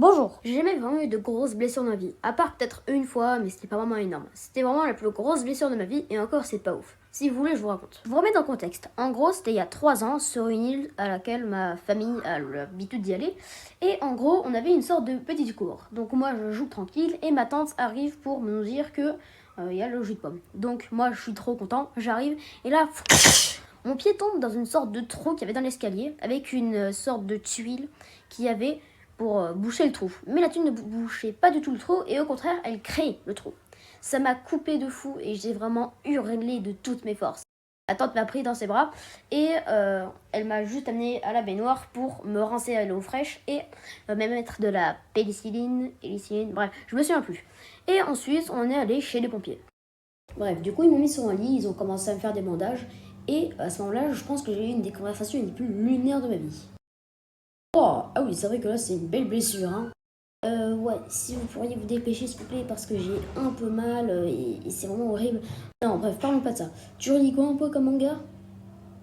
Bonjour, j'ai jamais vraiment eu de grosses blessures dans ma vie, à part peut-être une fois, mais c'était pas vraiment énorme. C'était vraiment la plus grosse blessure de ma vie, et encore c'est pas ouf. Si vous voulez, je vous raconte. Je vous remets dans le contexte. En gros, c'était il y a 3 ans, sur une île à laquelle ma famille a l'habitude d'y aller. Et en gros, on avait une sorte de petite cour. Donc moi, je joue tranquille, et ma tante arrive pour me dire que il y a le jus de pomme. Donc moi, je suis trop content, j'arrive, et là... Mon pied tombe dans une sorte de trou qu'il y avait dans l'escalier, avec une sorte de tuile qui avait pour boucher le trou. Mais la tuile ne bouchait pas du tout le trou, et au contraire, elle créait le trou. Ça m'a coupé de fou, et j'ai vraiment hurlé de toutes mes forces. Ma tante m'a pris dans ses bras, et elle m'a juste amené à la baignoire pour me rincer à l'eau fraîche, et me mettre de la pénicilline, bref, je me souviens plus. Et ensuite, on est allé chez les pompiers. Bref, du coup, ils m'ont mis sur un lit, ils ont commencé à me faire des bandages. Et à ce moment-là, je pense que j'ai eu une des conversations les plus lunaires de ma vie. Oh, ah oui, c'est vrai que là, c'est une belle blessure, hein. Ouais, si vous pourriez vous dépêcher, s'il vous plaît, parce que j'ai un peu mal et c'est vraiment horrible. Non, bref, parlons pas de ça. Tu relis quoi un peu comme manga?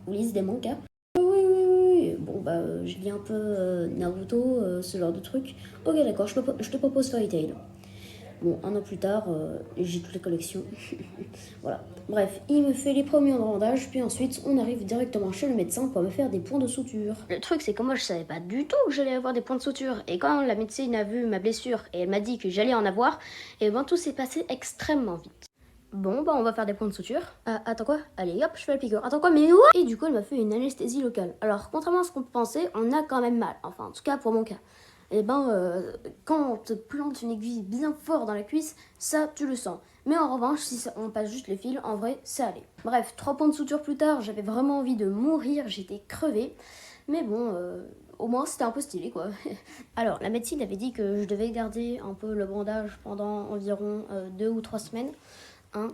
Ou lis des mangas? Oui. Bon, bah, je lis un peu Naruto, ce genre de truc. Ok, d'accord, je te propose Fairy Tail. Bon, un an plus tard, j'ai toutes les collections. Voilà. Bref, il me fait les premiers bandages, puis ensuite, on arrive directement chez le médecin pour me faire des points de suture. Le truc, c'est que moi, je savais pas du tout que j'allais avoir des points de suture. Et quand la médecine a vu ma blessure et elle m'a dit que j'allais en avoir, et ben tout s'est passé extrêmement vite. Bon, bah on va faire des points de suture. Attends quoi? Allez hop, je fais la piqûre. Attends quoi? Mais what? Et du coup, elle m'a fait une anesthésie locale. Alors, contrairement à ce qu'on pensait, on a quand même mal. Enfin, en tout cas, pour mon cas. Et ben, quand on te plante une aiguille bien fort dans la cuisse, ça, tu le sens. Mais en revanche, si on passe juste le fil, en vrai, ça allait. Bref, 3 points de suture plus tard, j'avais vraiment envie de mourir, j'étais crevée. Mais bon, au moins, c'était un peu stylé, quoi. Alors, la médecine avait dit que je devais garder un peu le bandage pendant environ 2 ou 3 semaines. Hein.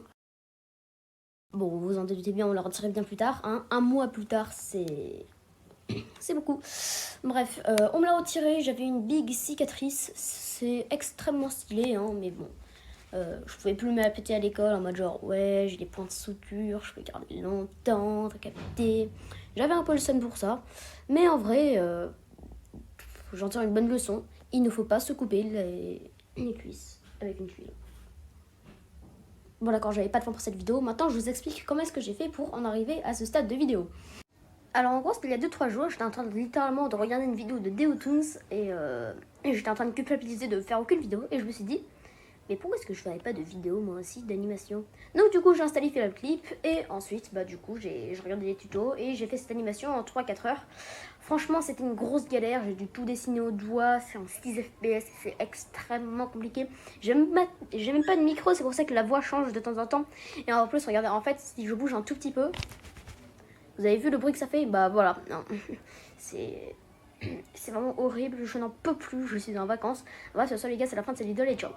Bon, vous vous en doutez bien, on le retirait bien plus tard. Hein. Un mois plus tard, c'est beaucoup. Bref, on me l'a retiré, j'avais une big cicatrice. C'est extrêmement stylé, hein, mais bon. Je pouvais plus me la péter à l'école en mode genre, ouais, j'ai des points de suture, je peux garder longtemps, t'as capté. J'avais un peu le seum pour ça. Mais en vrai, j'en tire une bonne leçon. Il ne faut pas se couper les cuisses avec une tuile. Bon d'accord, j'avais pas de temps pour cette vidéo. Maintenant, je vous explique comment est-ce que j'ai fait pour en arriver à ce stade de vidéo. Alors en gros, c'était il y a 2-3 jours, j'étais en train littéralement de regarder une vidéo de Deotoons et j'étais en train de culpabiliser de faire aucune vidéo et je me suis dit, mais pourquoi est-ce que je ferais pas de vidéo moi aussi d'animation? Donc du coup, j'ai installé Film Clip et ensuite, bah du coup, j'ai regardé les tutos et j'ai fait cette animation en 3-4 heures. Franchement, c'était une grosse galère, j'ai dû tout dessiner au doigt, c'est en 6 FPS, c'est extrêmement compliqué. J'ai même pas de micro, c'est pour ça que la voix change de temps en temps. Et en plus, regardez, en fait, si je bouge un tout petit peu, vous avez vu le bruit que ça fait? Bah voilà, non. C'est vraiment horrible, je n'en peux plus, je suis en vacances. Voilà, sur ce les gars, c'est la fin de cette vidéo, les ciao.